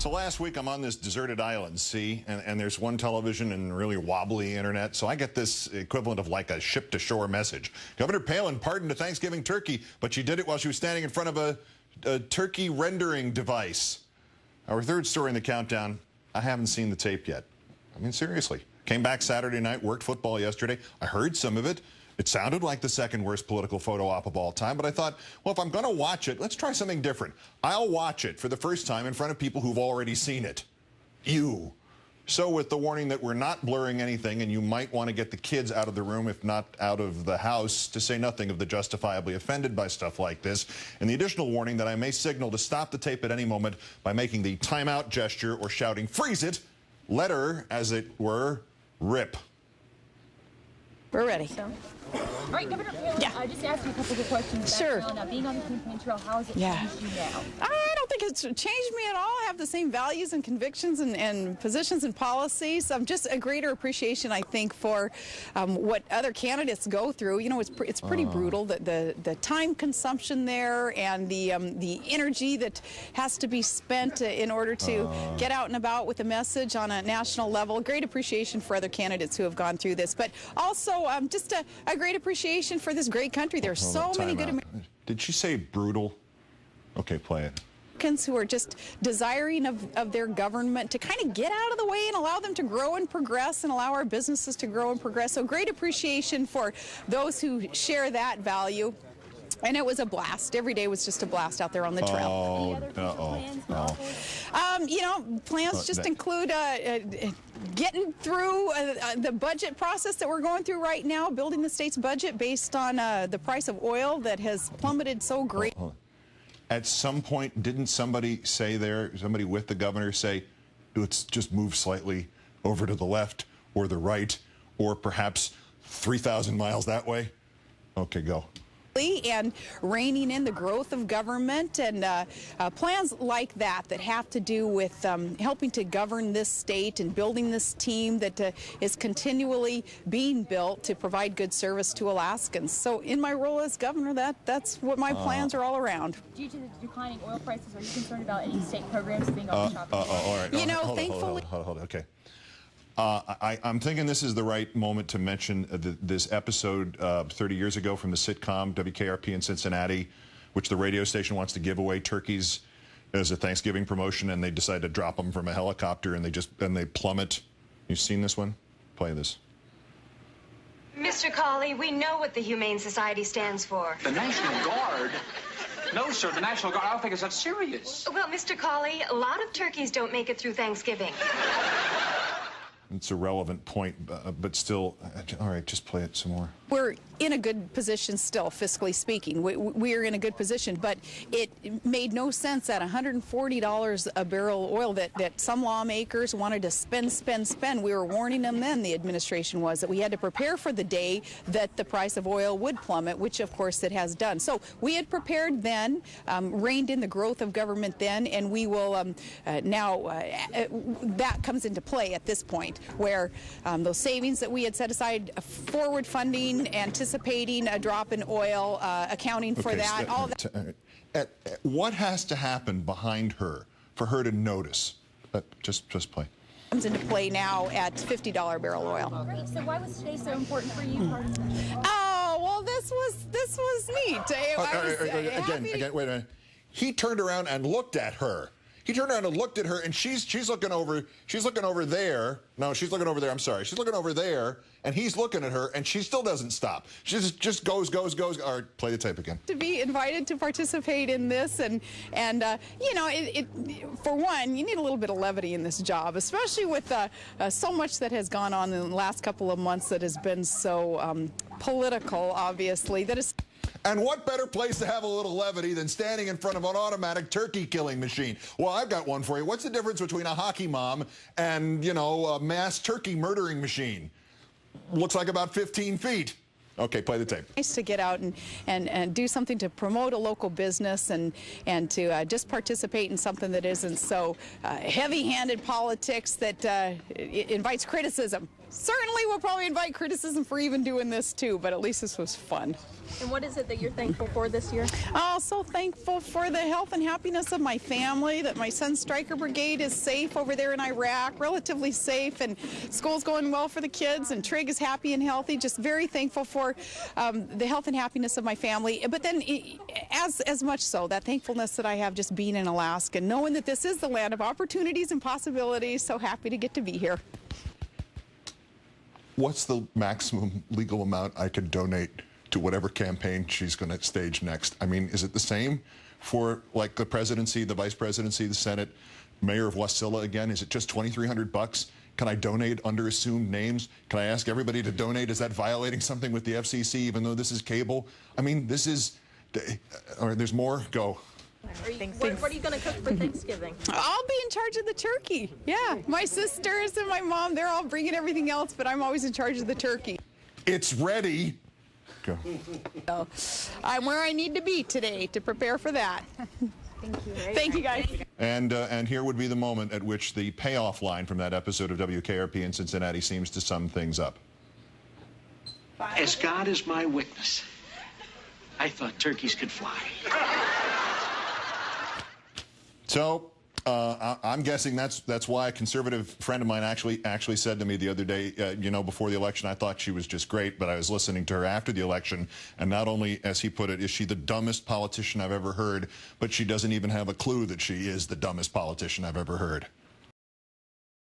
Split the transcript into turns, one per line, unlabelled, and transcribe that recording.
So last week I'm on this deserted island, see, and there's one television and really wobbly internet, so I get this equivalent of like a ship-to-shore message. Governor Palin pardoned a Thanksgiving turkey, but she did it while she was standing in front of a turkey rendering device. Our third story in the countdown, I haven't seen the tape yet. I mean, seriously. Came back Saturday night, worked football yesterday. I heard some of it. It sounded like the second worst political photo op of all time, but I thought, well, if I'm going to watch it, let's try something different. I'll watch it for the first time in front of people who've already seen it. You. So with the warning that we're not blurring anything, and you might want to get the kids out of the room, if not out of the house, to say nothing of the justifiably offended by stuff like this, and the additional warning that I may signal to stop the tape at any moment by making the timeout gesture or shouting, freeze it, let her, as it were, rip.
We're ready.
All right, Governor Palin,
yeah.
I just asked you a couple of questions.
Sure.
Now, being on the campaign trail, how has it changed you now?
I don't think it's changed me at all. I have the same values and convictions and positions and policies. Just a greater appreciation, I think, for what other candidates go through. You know, it's pretty brutal, the time consumption there and the energy that has to be spent in order to get out and about with a message on a national level. Great appreciation for other candidates who have gone through this, but also just a great appreciation for this great country. There's so many good Americans.
Did she say brutal? Okay, play it.
Who are just desiring of their government to kind of get out of the way and allow them to grow and progress and allow our businesses to grow and progress. So great appreciation for those who share that value. And it was a blast. Every day was just a blast out there on the trail. You know, plans just include getting through the budget process that we're going through right now, building the state's budget based on the price of oil that has plummeted so great.
At some point, didn't somebody say there, somebody with the governor say, let's just move slightly over to the left or the right, or perhaps 3,000 miles that way? Okay, go.
And reining in the growth of government and plans like that have to do with helping to govern this state and building this team that is continually being built to provide good service to Alaskans. So in my role as governor, that's what my plans are all around.
Due to the declining oil prices, are you concerned about any state programs being on the shopping block?
All right.
You know, thankfully.
Hold on, okay. I'm thinking this is the right moment to mention this episode 30 years ago from the sitcom WKRP in Cincinnati, which the radio station wants to give away turkeys as a Thanksgiving promotion, and they decide to drop them from a helicopter, and they plummet. You've seen this one? Play this.
Mr. Colley, we know what the Humane Society stands for.
The National Guard? No, sir, the National Guard. I don't think it's that serious.
Well, Mr. Colley, a lot of turkeys don't make it through Thanksgiving.
It's a relevant point, but still, all right, just play it some more.
We're in a good position still, fiscally speaking. We're in a good position, but it made no sense at $140 a barrel of oil that some lawmakers wanted to spend. We were warning them then, the administration was, that we had to prepare for the day that the price of oil would plummet, which of course it has done. So we had prepared then, reined in the growth of government then, and we will now, that comes into play at this point, where those savings that we had set aside, forward funding, anticipating a drop in oil, accounting for that, all that.
What has to happen behind her for her to notice? Just play.
Comes into play now at $50 barrel oil.
Great. So why was today so important for you?
Oh, well, this was neat.
Again, wait a minute. He turned around and looked at her. He turned around and looked at her, and she's looking over there. No, she's looking over there. I'm sorry. She's looking over there, and he's looking at her, and she still doesn't stop. She just goes. All right, play the tape again.
To be invited to participate in this, and you know, for one, you need a little bit of levity in this job, especially with so much that has gone on in the last couple of months that has been so political, obviously. That is.
And what better place to have a little levity than standing in front of an automatic turkey killing machine? Well, I've got one for you. What's the difference between a hockey mom and, you know, a mass turkey murdering machine? Looks like about 15 feet. Okay, play the tape.
Nice to get out and do something to promote a local business and to just participate in something that isn't so heavy-handed politics that it invites criticism. Certainly we'll probably invite criticism for even doing this too, but at least this was fun.
And what is it that you're thankful for this year?
Oh, so thankful for the health and happiness of my family, that my son's Stryker Brigade is safe over there in Iraq, relatively safe, and school's going well for the kids, and Trig is happy and healthy. Just very thankful for the health and happiness of my family. But then as much so, that thankfulness that I have just being in Alaska, knowing that this is the land of opportunities and possibilities. So happy to get to be here.
What's the maximum legal amount I could donate to whatever campaign she's going to stage next? I mean, is it the same for like the presidency, the vice presidency, the Senate, mayor of Wasilla again? Is it just $2,300? Can I donate under assumed names? Can I ask everybody to donate? Is that violating something with the FCC, even though this is cable? I mean, this is, or there's more? Go.
What are you going to cook for Thanksgiving?
I'll be in charge of the turkey. Yeah, my sisters and my mom, they're all bringing everything else, but I'm always in charge of the turkey.
It's ready. Go.
So I'm where I need to be today to prepare for that.
Thank you.
Thank you, guys.
And here would be the moment at which the payoff line from that episode of WKRP in Cincinnati seems to sum things up.
As God is my witness, I thought turkeys could fly.
So I'm guessing that's why a conservative friend of mine actually said to me the other day, you know, before the election, I thought she was just great, but I was listening to her after the election, and not only, as he put it, is she the dumbest politician I've ever heard, but she doesn't even have a clue that she is the dumbest politician I've ever heard.